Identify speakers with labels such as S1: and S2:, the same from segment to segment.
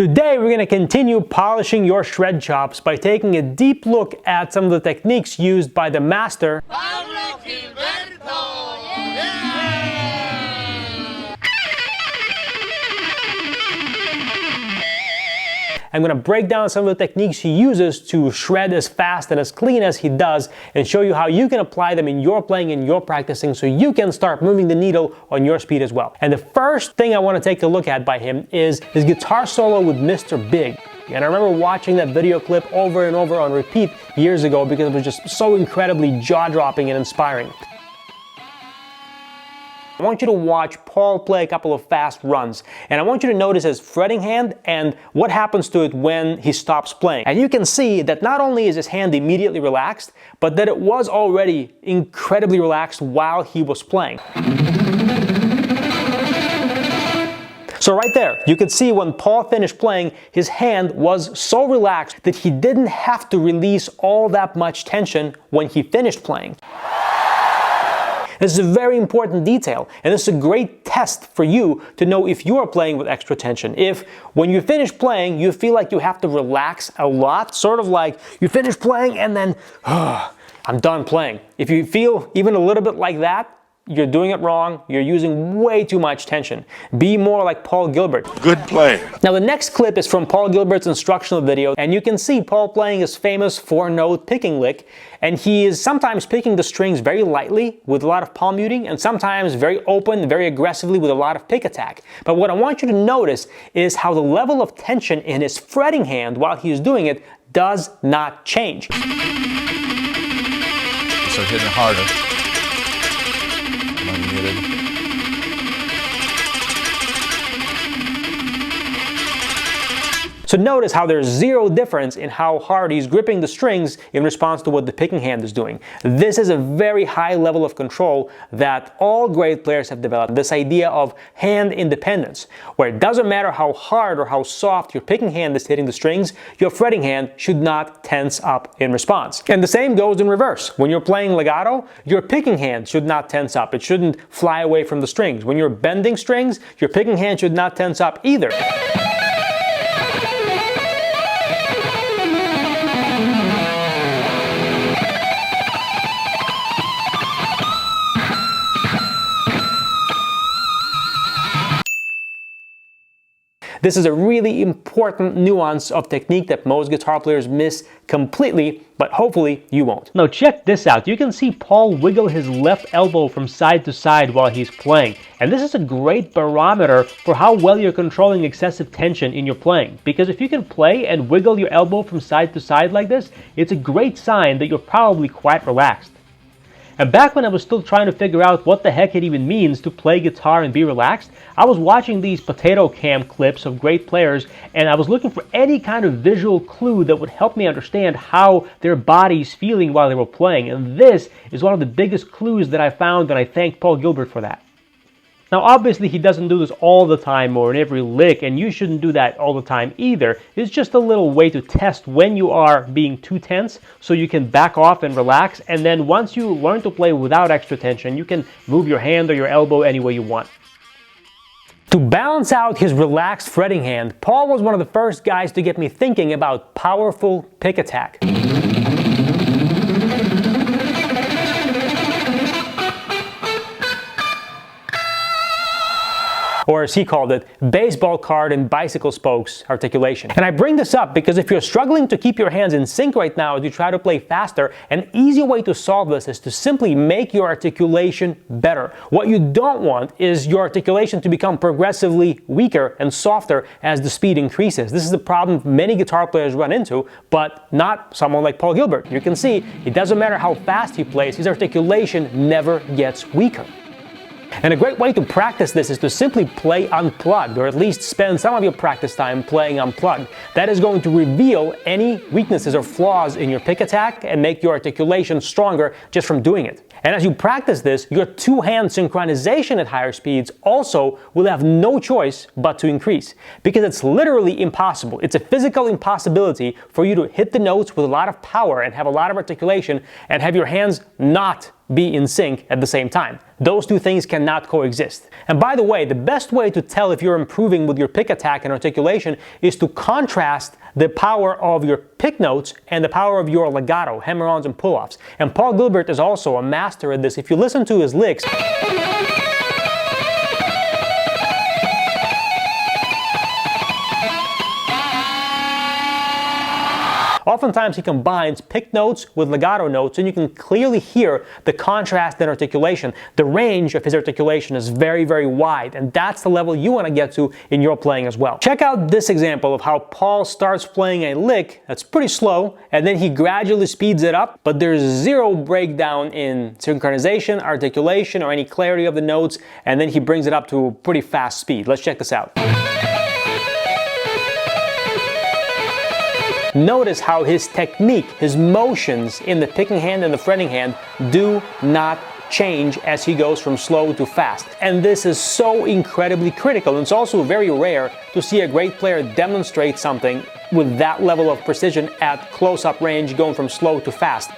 S1: Today we're going to continue polishing your shred chops by taking a deep look at some of the techniques used by the master I'm going to break down some of the techniques he uses to shred as fast and as clean as he does and show you how you can apply them in your playing and your practicing so you can start moving the needle on your speed as well. And the first thing I want to take a look at by him is his guitar solo with Mr. Big. And I remember watching that video clip over and over on repeat years ago because it was just so incredibly jaw-dropping and inspiring. I want you to watch Paul play a couple of fast runs, and I want you to notice his fretting hand and what happens to it when he stops playing. And you can see that not only is his hand immediately relaxed, but that it was already incredibly relaxed while he was playing. So right there, you could see when Paul finished playing, his hand was so relaxed that he didn't have to release all that much tension when he finished playing. This is a very important detail, and this is a great test for you to know if you are playing with extra tension. If, when you finish playing, you feel like you have to relax a lot, sort of like you finish playing and then, I'm done playing. If you feel even a little bit like that, you're doing it wrong. You're using way too much tension. Be more like Paul Gilbert.
S2: Good play.
S1: Now the next clip is from Paul Gilbert's instructional video, and you can see Paul playing his famous 4-note picking lick, and he is sometimes picking the strings very lightly with a lot of palm muting, and sometimes very open, very aggressively with a lot of pick attack. But what I want you to notice is how the level of tension in his fretting hand while he's doing it does not change.
S2: So hitting it harder. Unmuted.
S1: So notice how there's zero difference in how hard he's gripping the strings in response to what the picking hand is doing. This is a very high level of control that all great players have developed. This idea of hand independence, where it doesn't matter how hard or how soft your picking hand is hitting the strings, your fretting hand should not tense up in response. And the same goes in reverse. When you're playing legato, your picking hand should not tense up. It shouldn't fly away from the strings. When you're bending strings, your picking hand should not tense up either. This is a really important nuance of technique that most guitar players miss completely, but hopefully you won't. Now check this out. You can see Paul wiggle his left elbow from side to side while he's playing. And this is a great barometer for how well you're controlling excessive tension in your playing. Because if you can play and wiggle your elbow from side to side like this, it's a great sign that you're probably quite relaxed. And back when I was still trying to figure out what the heck it even means to play guitar and be relaxed, I was watching these potato cam clips of great players, and I was looking for any kind of visual clue that would help me understand how their body's feeling while they were playing. And this is one of the biggest clues that I found, and I thank Paul Gilbert for that. Now obviously he doesn't do this all the time or in every lick, and you shouldn't do that all the time either. It's just a little way to test when you are being too tense so you can back off and relax, and then once you learn to play without extra tension, you can move your hand or your elbow any way you want. To balance out his relaxed fretting hand, Paul was one of the first guys to get me thinking about powerful pick attack. Or as he called it, baseball card and bicycle spokes articulation. And I bring this up because if you're struggling to keep your hands in sync right now as you try to play faster, an easy way to solve this is to simply make your articulation better. What you don't want is your articulation to become progressively weaker and softer as the speed increases. This is the problem many guitar players run into, but not someone like Paul Gilbert. You can see it doesn't matter how fast he plays, his articulation never gets weaker. And a great way to practice this is to simply play unplugged, or at least spend some of your practice time playing unplugged. That is going to reveal any weaknesses or flaws in your pick attack and make your articulation stronger just from doing it. And as you practice this, your two-hand synchronization at higher speeds also will have no choice but to increase, because it's literally impossible. It's a physical impossibility for you to hit the notes with a lot of power and have a lot of articulation and have your hands not be in sync at the same time. Those two things cannot coexist. And by the way, the best way to tell if you're improving with your pick attack and articulation is to contrast the power of your pick notes and the power of your legato, hammer-ons and pull-offs. And Paul Gilbert is also a master at this. If you listen to his licks, oftentimes he combines pick notes with legato notes, and you can clearly hear the contrast in articulation. The range of his articulation is very, very wide, and that's the level you want to get to in your playing as well. Check out this example of how Paul starts playing a lick that's pretty slow, and then he gradually speeds it up, but there's zero breakdown in synchronization, articulation, or any clarity of the notes, and then he brings it up to a pretty fast speed. Let's check this out. Notice how his technique, his motions in the picking hand and the fretting hand do not change as he goes from slow to fast. And this is so incredibly critical. And it's also very rare to see a great player demonstrate something with that level of precision at close-up range, going from slow to fast.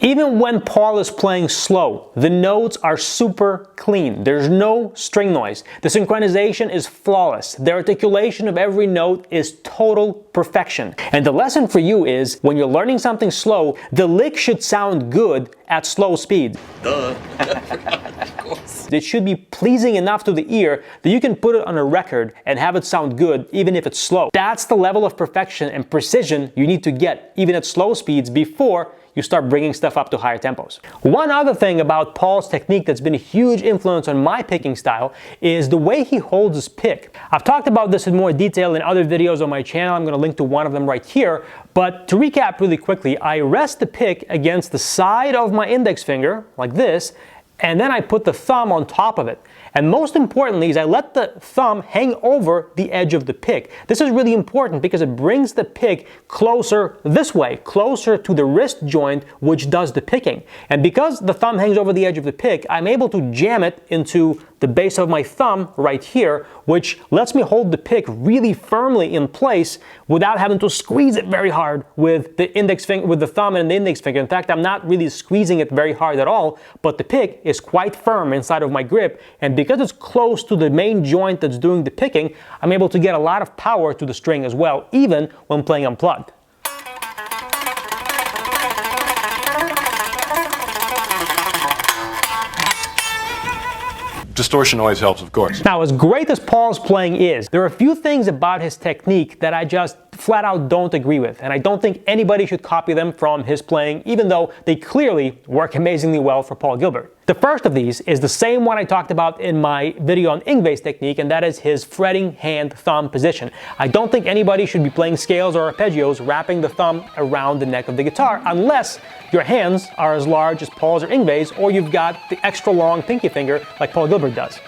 S1: Even when Paul is playing slow, the notes are super clean. There's no string noise. The synchronization is flawless. The articulation of every note is total perfection. And the lesson for you is, when you're learning something slow, the lick should sound good at slow speed. Duh. Of course. It should be pleasing enough to the ear that you can put it on a record and have it sound good even if it's slow. That's the level of perfection and precision you need to get even at slow speeds before you start bringing stuff up to higher tempos. One other thing about Paul's technique that's been a huge influence on my picking style is the way he holds his pick. I've talked about this in more detail in other videos on my channel. I'm going to link to one of them right here. But to recap really quickly, I rest the pick against the side of my index finger, like this, and then I put the thumb on top of it. And most importantly is I let the thumb hang over the edge of the pick. This is really important because it brings the pick closer this way, closer to the wrist joint, which does the picking. And because the thumb hangs over the edge of the pick, I'm able to jam it into the base of my thumb right here, which lets me hold the pick really firmly in place without having to squeeze it very hard with the index finger, with the thumb and the index finger. In fact, I'm not really squeezing it very hard at all, but the pick is quite firm inside of my grip, and because it's close to the main joint that's doing the picking, I'm able to get a lot of power to the string as well, even when playing unplugged.
S2: Distortion always helps, of course.
S1: Now, as great as Paul's playing is, there are a few things about his technique that I just flat out don't agree with, and I don't think anybody should copy them from his playing, even though they clearly work amazingly well for Paul Gilbert. The first of these is the same one I talked about in my video on Ingve's technique, and that is his fretting hand-thumb position. I don't think anybody should be playing scales or arpeggios wrapping the thumb around the neck of the guitar, unless your hands are as large as Paul's or Ingve's, or you've got the extra long pinky finger like Paul Gilbert does.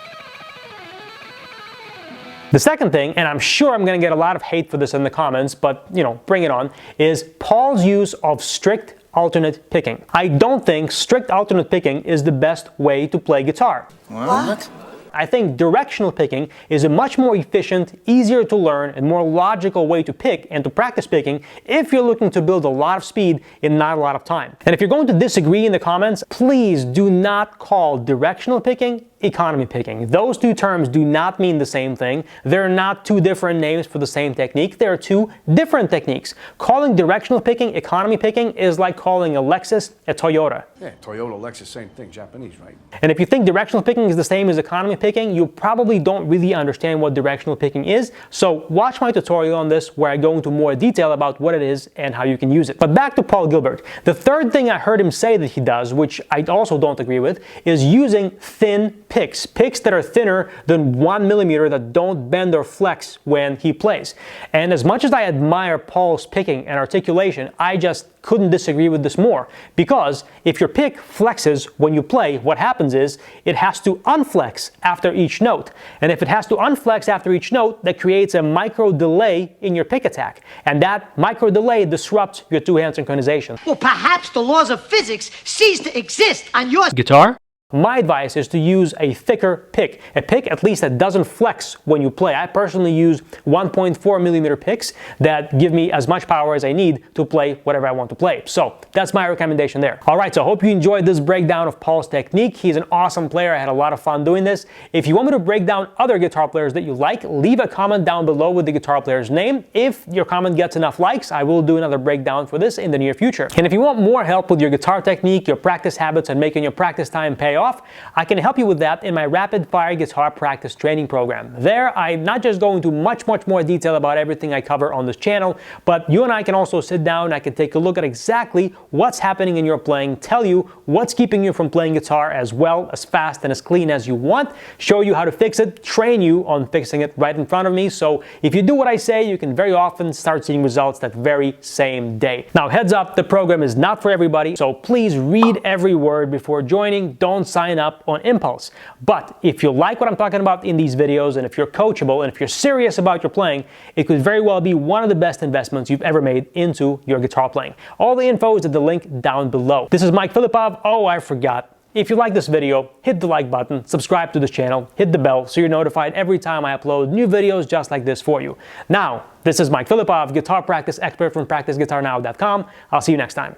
S1: The second thing, and I'm sure I'm going to get a lot of hate for this in the comments, but, you know, bring it on, is Paul's use of strict alternate picking. I don't think strict alternate picking is the best way to play guitar.
S3: What?
S1: I think directional picking is a much more efficient, easier to learn, and more logical way to pick and to practice picking if you're looking to build a lot of speed in not a lot of time. And if you're going to disagree in the comments, please do not call directional picking economy picking. Those two terms do not mean the same thing. They're not two different names for the same technique. They're two different techniques. Calling directional picking economy picking is like calling a Lexus a Toyota.
S2: Yeah, Toyota, Lexus, same thing, Japanese, right?
S1: And if you think directional picking is the same as economy picking, you probably don't really understand what directional picking is. So watch my tutorial on this where I go into more detail about what it is and how you can use it. But back to Paul Gilbert. The third thing I heard him say that he does, which I also don't agree with, is using thin picks that are thinner than 1 millimeter that don't bend or flex when he plays. And as much as I admire Paul's picking and articulation, I just couldn't disagree with this more, because if your pick flexes when you play, what happens is it has to unflex after each note. And if it has to unflex after each note, that creates a micro delay in your pick attack. And that micro delay disrupts your two-hand synchronization.
S3: Well, perhaps the laws of physics cease to exist on your
S1: guitar. My advice is to use a thicker pick, a pick at least that doesn't flex when you play. I personally use 1.4 millimeter picks that give me as much power as I need to play whatever I want to play. So that's my recommendation there. All right, so I hope you enjoyed this breakdown of Paul's technique. He's an awesome player. I had a lot of fun doing this. If you want me to break down other guitar players that you like, leave a comment down below with the guitar player's name. If your comment gets enough likes, I will do another breakdown for this in the near future. And if you want more help with your guitar technique, your practice habits, and making your practice time pay off, I can help you with that in my rapid fire guitar practice training program. There, I not just go into much more detail about everything I cover on this channel, but you and I can also sit down, I can take a look at exactly what's happening in your playing, tell you what's keeping you from playing guitar as well, as fast, and as clean as you want, show you how to fix it, train you on fixing it right in front of me. So if you do what I say, you can very often start seeing results that very same day. Now, heads up, the program is not for everybody, so please read every word before joining. Don't sign up on impulse. But if you like what I'm talking about in these videos, and if you're coachable, and if you're serious about your playing, it could very well be one of the best investments you've ever made into your guitar playing. All the info is at the link down below. This is Mike Filipov. Oh, I forgot. If you like this video, hit the like button, subscribe to this channel, hit the bell so you're notified every time I upload new videos just like this for you. Now, this is Mike Filipov, guitar practice expert from PracticeGuitarNow.com. I'll see you next time.